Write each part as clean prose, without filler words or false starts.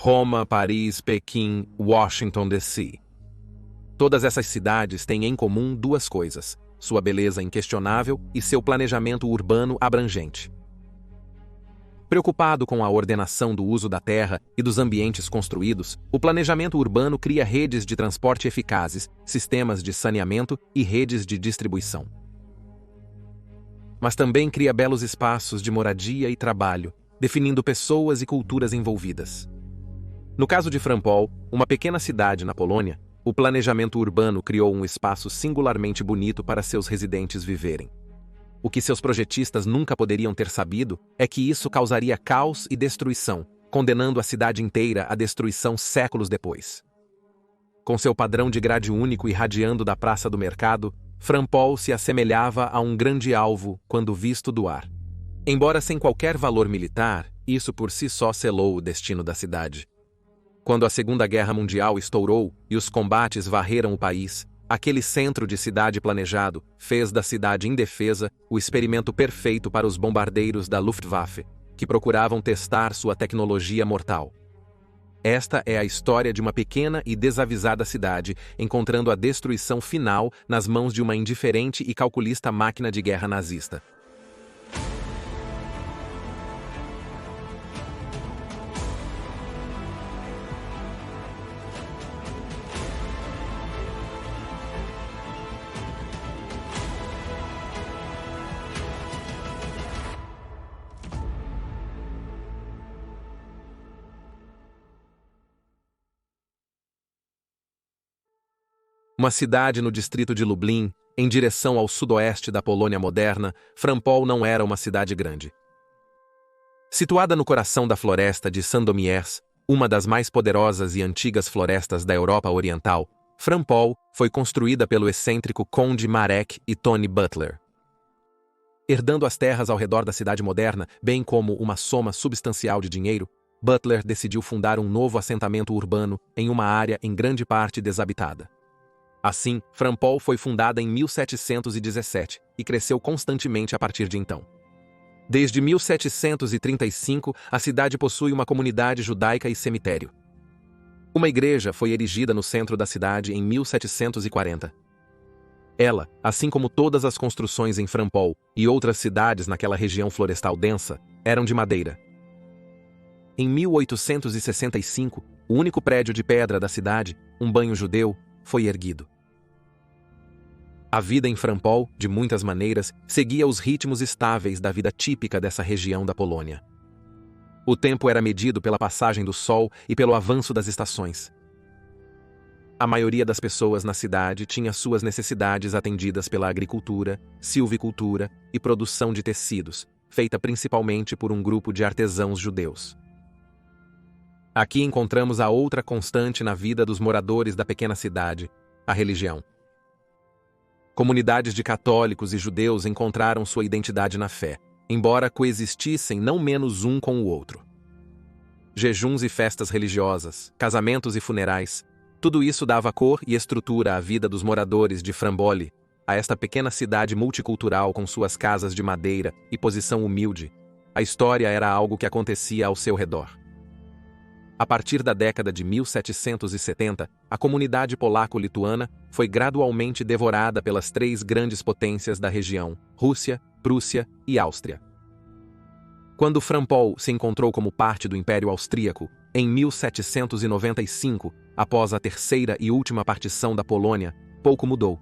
Roma, Paris, Pequim, Washington, D.C. Todas essas cidades têm em comum duas coisas: sua beleza inquestionável e seu planejamento urbano abrangente. Preocupado com a ordenação do uso da terra e dos ambientes construídos, o planejamento urbano cria redes de transporte eficazes, sistemas de saneamento e redes de distribuição. Mas também cria belos espaços de moradia e trabalho, definindo pessoas e culturas envolvidas. No caso de Frampol, uma pequena cidade na Polônia, o planejamento urbano criou um espaço singularmente bonito para seus residentes viverem. O que seus projetistas nunca poderiam ter sabido é que isso causaria caos e destruição, condenando a cidade inteira à destruição séculos depois. Com seu padrão de grade único irradiando da Praça do Mercado, Frampol se assemelhava a um grande alvo quando visto do ar. Embora sem qualquer valor militar, isso por si só selou o destino da cidade. Quando a Segunda Guerra Mundial estourou e os combates varreram o país, aquele centro de cidade planejado fez da cidade indefesa o experimento perfeito para os bombardeiros da Luftwaffe, que procuravam testar sua tecnologia mortal. Esta é a história de uma pequena e desavisada cidade encontrando a destruição final nas mãos de uma indiferente e calculista máquina de guerra nazista. Uma cidade no distrito de Lublin, em direção ao sudoeste da Polônia moderna, Frampol não era uma cidade grande. Situada no coração da floresta de Sandomierz, uma das mais poderosas e antigas florestas da Europa Oriental, Frampol foi construída pelo excêntrico Conde Marek e Tony Butler. Herdando as terras ao redor da cidade moderna, bem como uma soma substancial de dinheiro, Butler decidiu fundar um novo assentamento urbano em uma área em grande parte desabitada. Assim, Frampol foi fundada em 1717 e cresceu constantemente a partir de então. Desde 1735, a cidade possui uma comunidade judaica e cemitério. Uma igreja foi erigida no centro da cidade em 1740. Ela, assim como todas as construções em Frampol e outras cidades naquela região florestal densa, eram de madeira. Em 1865, o único prédio de pedra da cidade, um banho judeu, foi erguido. A vida em Frampol, de muitas maneiras, seguia os ritmos estáveis da vida típica dessa região da Polônia. O tempo era medido pela passagem do sol e pelo avanço das estações. A maioria das pessoas na cidade tinha suas necessidades atendidas pela agricultura, silvicultura e produção de tecidos, feita principalmente por um grupo de artesãos judeus. Aqui encontramos a outra constante na vida dos moradores da pequena cidade, a religião. Comunidades de católicos e judeus encontraram sua identidade na fé, embora coexistissem não menos um com o outro. Jejuns e festas religiosas, casamentos e funerais, tudo isso dava cor e estrutura à vida dos moradores de Framboli, a esta pequena cidade multicultural com suas casas de madeira e posição humilde. A história era algo que acontecia ao seu redor. A partir da década de 1770, a comunidade polaco-lituana foi gradualmente devorada pelas três grandes potências da região, Rússia, Prússia e Áustria. Quando Frampol se encontrou como parte do Império Austríaco, em 1795, após a terceira e última partição da Polônia, pouco mudou.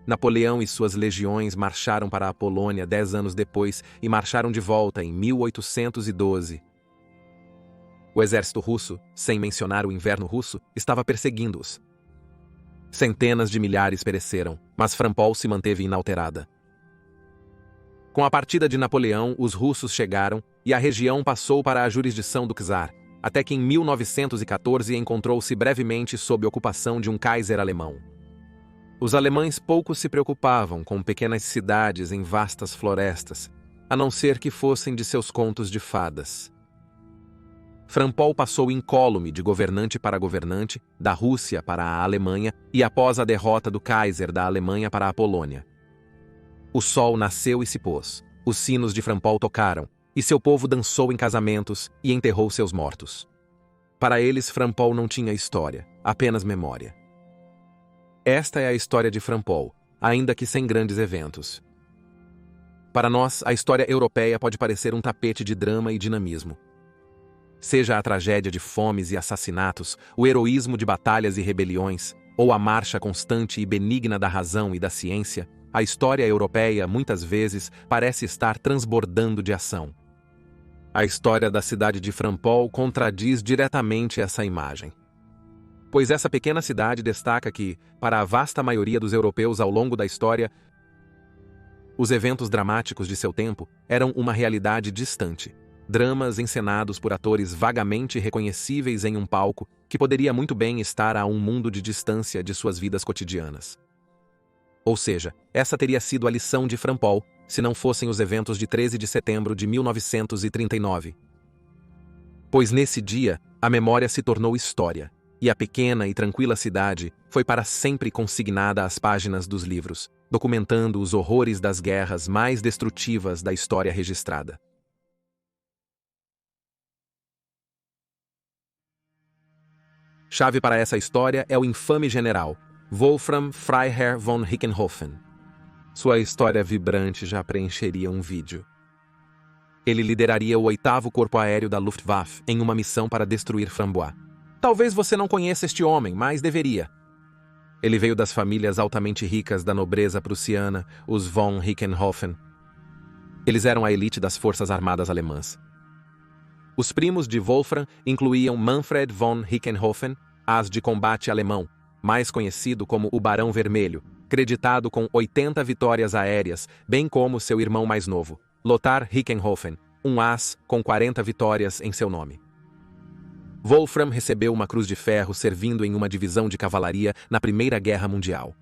Napoleão e suas legiões marcharam para a Polônia 10 anos depois e marcharam de volta em 1812. O exército russo, sem mencionar o inverno russo, estava perseguindo-os. Centenas de milhares pereceram, mas Frampol se manteve inalterada. Com a partida de Napoleão, os russos chegaram e a região passou para a jurisdição do czar, até que em 1914 encontrou-se brevemente sob ocupação de um Kaiser alemão. Os alemães pouco se preocupavam com pequenas cidades em vastas florestas, a não ser que fossem de seus contos de fadas. Frampol passou incólume de governante para governante, da Rússia para a Alemanha e após a derrota do Kaiser da Alemanha para a Polônia. O sol nasceu e se pôs, os sinos de Frampol tocaram, e seu povo dançou em casamentos e enterrou seus mortos. Para eles, Frampol não tinha história, apenas memória. Esta é a história de Frampol, ainda que sem grandes eventos. Para nós, a história europeia pode parecer um tapete de drama e dinamismo. Seja a tragédia de fomes e assassinatos, o heroísmo de batalhas e rebeliões, ou a marcha constante e benigna da razão e da ciência, a história europeia, muitas vezes, parece estar transbordando de ação. A história da cidade de Frampol contradiz diretamente essa imagem. Pois essa pequena cidade destaca que, para a vasta maioria dos europeus ao longo da história, os eventos dramáticos de seu tempo eram uma realidade distante. Dramas encenados por atores vagamente reconhecíveis em um palco que poderia muito bem estar a um mundo de distância de suas vidas cotidianas. Ou seja, essa teria sido a lição de Frampol, se não fossem os eventos de 13 de setembro de 1939. Pois nesse dia, a memória se tornou história, e a pequena e tranquila cidade foi para sempre consignada às páginas dos livros, documentando os horrores das guerras mais destrutivas da história registrada. Chave para essa história é o infame general, Wolfram Freiherr von Richthofen. Sua história vibrante já preencheria um vídeo. Ele lideraria o 8º Corpo Aéreo da Luftwaffe em uma missão para destruir Frambois. Talvez você não conheça este homem, mas deveria. Ele veio das famílias altamente ricas da nobreza prussiana, os von Richthofen. Eles eram a elite das forças armadas alemãs. Os primos de Wolfram incluíam Manfred von Richthofen, as de combate alemão, mais conhecido como o Barão Vermelho, creditado com 80 vitórias aéreas, bem como seu irmão mais novo, Lothar Richthofen, um as com 40 vitórias em seu nome. Wolfram recebeu uma cruz de ferro servindo em uma divisão de cavalaria na Primeira Guerra Mundial.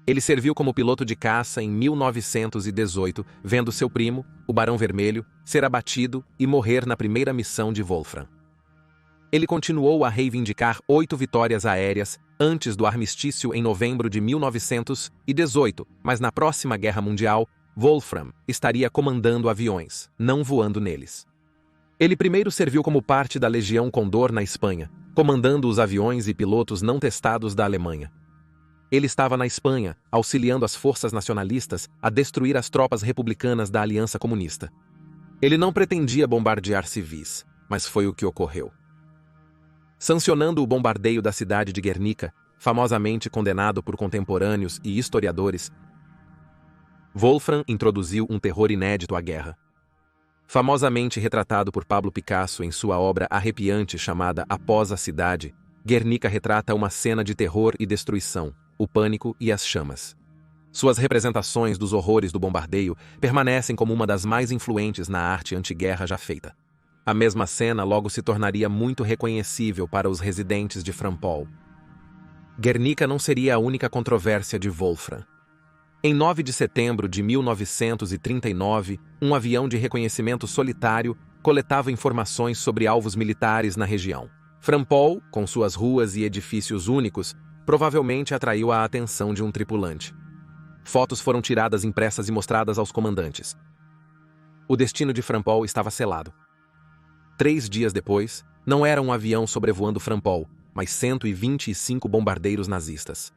Ele serviu como piloto de caça em 1918, vendo seu primo, o Barão Vermelho, ser abatido e morrer na primeira missão de Wolfram. Ele continuou a reivindicar 8 vitórias aéreas antes do armistício em novembro de 1918, mas na próxima Guerra Mundial, Wolfram estaria comandando aviões, não voando neles. Ele primeiro serviu como parte da Legião Condor na Espanha, comandando os aviões e pilotos não testados da Alemanha. Ele estava na Espanha, auxiliando as forças nacionalistas a destruir as tropas republicanas da Aliança Comunista. Ele não pretendia bombardear civis, mas foi o que ocorreu. Sancionando o bombardeio da cidade de Guernica, famosamente condenado por contemporâneos e historiadores, Wolfram introduziu um terror inédito à guerra. Famosamente retratado por Pablo Picasso em sua obra arrepiante chamada Após a Cidade, Guernica retrata uma cena de terror e destruição, o pânico e as chamas. Suas representações dos horrores do bombardeio permanecem como uma das mais influentes na arte antiguerra já feita. A mesma cena logo se tornaria muito reconhecível para os residentes de Frampol. Guernica não seria a única controvérsia de Wolfram. Em 9 de setembro de 1939, um avião de reconhecimento solitário coletava informações sobre alvos militares na região. Frampol, com suas ruas e edifícios únicos, provavelmente atraiu a atenção de um tripulante. Fotos foram tiradas, impressas e mostradas aos comandantes. O destino de Frampol estava selado. 3 dias depois, não era um avião sobrevoando Frampol, mas 125 bombardeiros nazistas.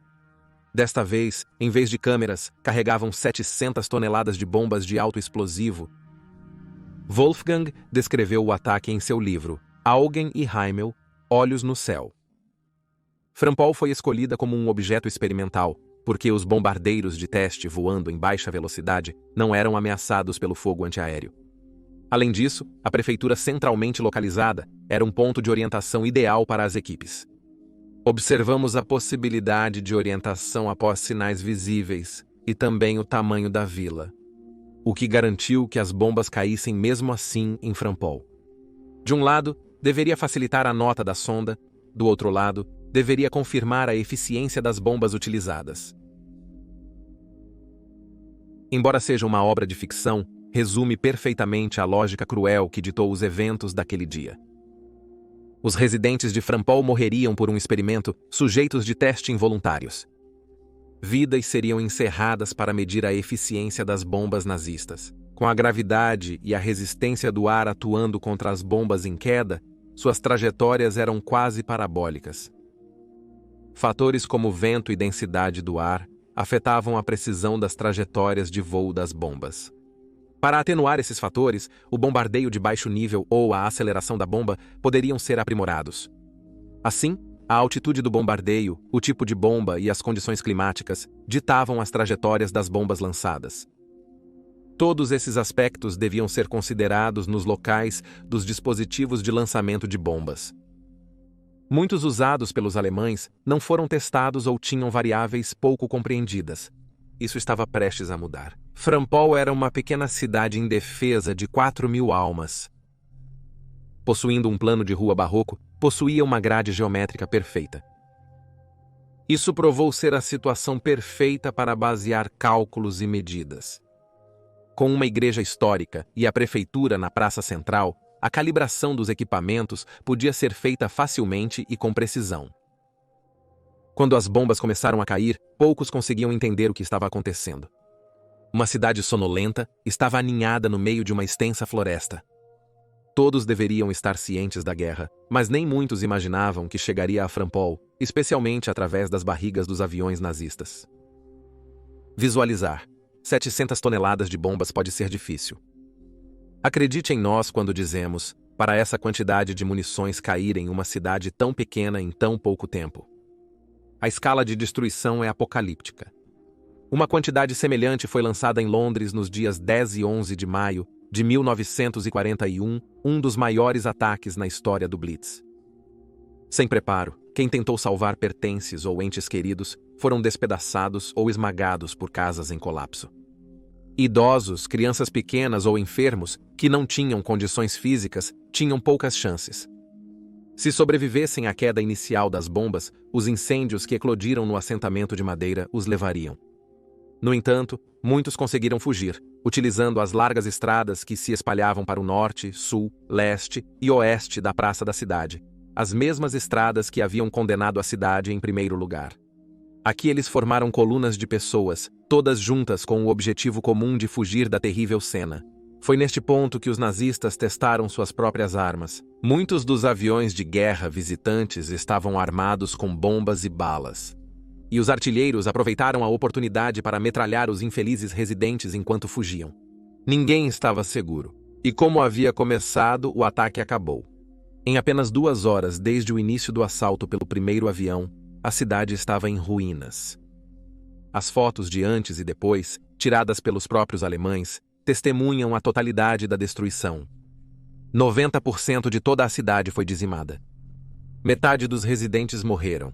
Desta vez, em vez de câmeras, carregavam 700 toneladas de bombas de alto explosivo. Wolfgang descreveu o ataque em seu livro, Augen e Himmel, Olhos no Céu. Frampol foi escolhida como um objeto experimental, porque os bombardeiros de teste voando em baixa velocidade não eram ameaçados pelo fogo antiaéreo. Além disso, a prefeitura centralmente localizada era um ponto de orientação ideal para as equipes. Observamos a possibilidade de orientação após sinais visíveis e também o tamanho da vila, o que garantiu que as bombas caíssem mesmo assim em Frampol. De um lado, deveria facilitar a nota da sonda, do outro lado, deveria confirmar a eficiência das bombas utilizadas. Embora seja uma obra de ficção, resume perfeitamente a lógica cruel que ditou os eventos daquele dia. Os residentes de Frampol morreriam por um experimento, sujeitos de teste involuntários. Vidas seriam encerradas para medir a eficiência das bombas nazistas. Com a gravidade e a resistência do ar atuando contra as bombas em queda, suas trajetórias eram quase parabólicas. Fatores como vento e densidade do ar afetavam a precisão das trajetórias de voo das bombas. Para atenuar esses fatores, o bombardeio de baixo nível ou a aceleração da bomba poderiam ser aprimorados. Assim, a altitude do bombardeio, o tipo de bomba e as condições climáticas ditavam as trajetórias das bombas lançadas. Todos esses aspectos deviam ser considerados nos locais dos dispositivos de lançamento de bombas. Muitos usados pelos alemães não foram testados ou tinham variáveis pouco compreendidas. Isso estava prestes a mudar. Frampol era uma pequena cidade indefesa de 4.000 almas. Possuindo um plano de rua barroco, possuía uma grade geométrica perfeita. Isso provou ser a situação perfeita para basear cálculos e medidas. Com uma igreja histórica e a prefeitura na praça central, a calibração dos equipamentos podia ser feita facilmente e com precisão. Quando as bombas começaram a cair, poucos conseguiam entender o que estava acontecendo. Uma cidade sonolenta estava aninhada no meio de uma extensa floresta. Todos deveriam estar cientes da guerra, mas nem muitos imaginavam que chegaria a Frampol, especialmente através das barrigas dos aviões nazistas. Visualizar 700 toneladas de bombas pode ser difícil. Acredite em nós quando dizemos, para essa quantidade de munições cair em uma cidade tão pequena em tão pouco tempo. A escala de destruição é apocalíptica. Uma quantidade semelhante foi lançada em Londres nos dias 10 e 11 de maio de 1941, um dos maiores ataques na história do Blitz. Sem preparo, quem tentou salvar pertences ou entes queridos foram despedaçados ou esmagados por casas em colapso. Idosos, crianças pequenas ou enfermos que não tinham condições físicas tinham poucas chances. Se sobrevivessem à queda inicial das bombas, os incêndios que eclodiram no assentamento de madeira os levariam. No entanto, muitos conseguiram fugir, utilizando as largas estradas que se espalhavam para o norte, sul, leste e oeste da praça da cidade, as mesmas estradas que haviam condenado a cidade em primeiro lugar. Aqui eles formaram colunas de pessoas, todas juntas com o objetivo comum de fugir da terrível cena. Foi neste ponto que os nazistas testaram suas próprias armas. Muitos dos aviões de guerra visitantes estavam armados com bombas e balas. E os artilheiros aproveitaram a oportunidade para metralhar os infelizes residentes enquanto fugiam. Ninguém estava seguro. E como havia começado, o ataque acabou. Em apenas 2 horas desde o início do assalto pelo primeiro avião, a cidade estava em ruínas. As fotos de antes e depois, tiradas pelos próprios alemães, testemunham a totalidade da destruição. 90% de toda a cidade foi dizimada. Metade dos residentes morreram.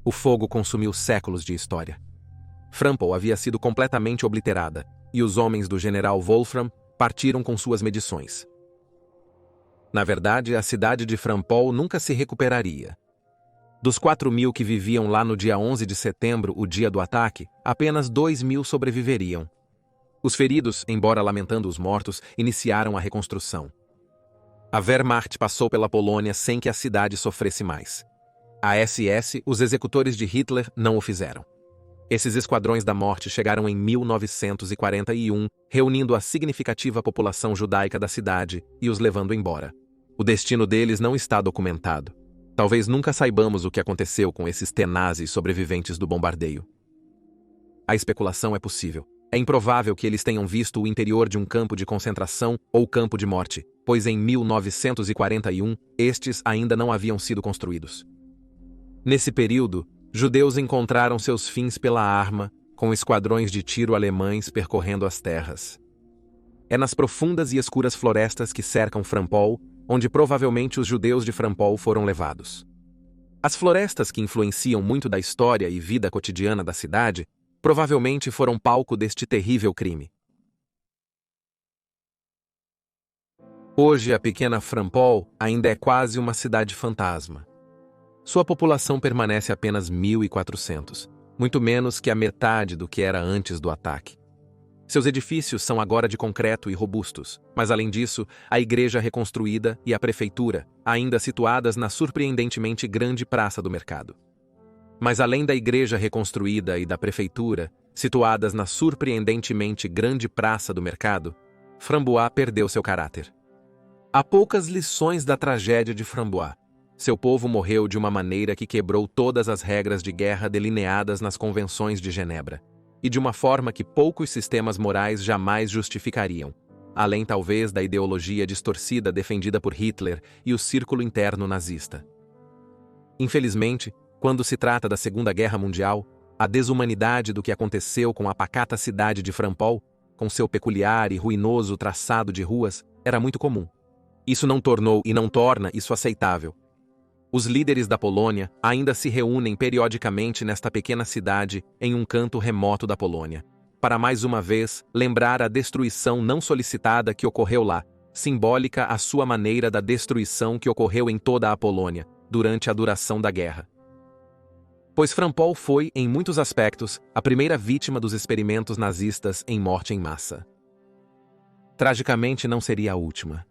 O fogo consumiu séculos de história. Frampol havia sido completamente obliterada, e os homens do general Wolfram partiram com suas medições. Na verdade, a cidade de Frampol nunca se recuperaria. Dos 4.000 que viviam lá no dia 11 de setembro, o dia do ataque, apenas 2.000 sobreviveriam. Os feridos, embora lamentando os mortos, iniciaram a reconstrução. A Wehrmacht passou pela Polônia sem que a cidade sofresse mais. A SS, os executores de Hitler, não o fizeram. Esses esquadrões da morte chegaram em 1941, reunindo a significativa população judaica da cidade e os levando embora. O destino deles não está documentado. Talvez nunca saibamos o que aconteceu com esses tenazes sobreviventes do bombardeio. A especulação é possível. É improvável que eles tenham visto o interior de um campo de concentração ou campo de morte, pois em 1941 estes ainda não haviam sido construídos. Nesse período, judeus encontraram seus fins pela arma, com esquadrões de tiro alemães percorrendo as terras. É nas profundas e escuras florestas que cercam Frampol, onde provavelmente os judeus de Frampol foram levados. As florestas que influenciam muito da história e vida cotidiana da cidade provavelmente foram palco deste terrível crime. Hoje, a pequena Frampol ainda é quase uma cidade fantasma. Sua população permanece apenas 1.400, muito menos que a metade do que era antes do ataque. Seus edifícios são agora de concreto e robustos, mas além disso, a igreja reconstruída e a prefeitura, ainda situadas na surpreendentemente grande praça do mercado. Mas além da igreja reconstruída e da prefeitura, situadas na surpreendentemente grande praça do mercado, Framboise perdeu seu caráter. Há poucas lições da tragédia de Framboise. Seu povo morreu de uma maneira que quebrou todas as regras de guerra delineadas nas convenções de Genebra, e de uma forma que poucos sistemas morais jamais justificariam, além talvez da ideologia distorcida defendida por Hitler e o círculo interno nazista. Infelizmente, quando se trata da Segunda Guerra Mundial, a desumanidade do que aconteceu com a pacata cidade de Frampol, com seu peculiar e ruinoso traçado de ruas, era muito comum. Isso não tornou e não torna isso aceitável. Os líderes da Polônia ainda se reúnem periodicamente nesta pequena cidade em um canto remoto da Polônia, para mais uma vez lembrar a destruição não solicitada que ocorreu lá, simbólica à sua maneira da destruição que ocorreu em toda a Polônia, durante a duração da guerra. Pois Frampol foi, em muitos aspectos, a primeira vítima dos experimentos nazistas em morte em massa. Tragicamente não seria a última.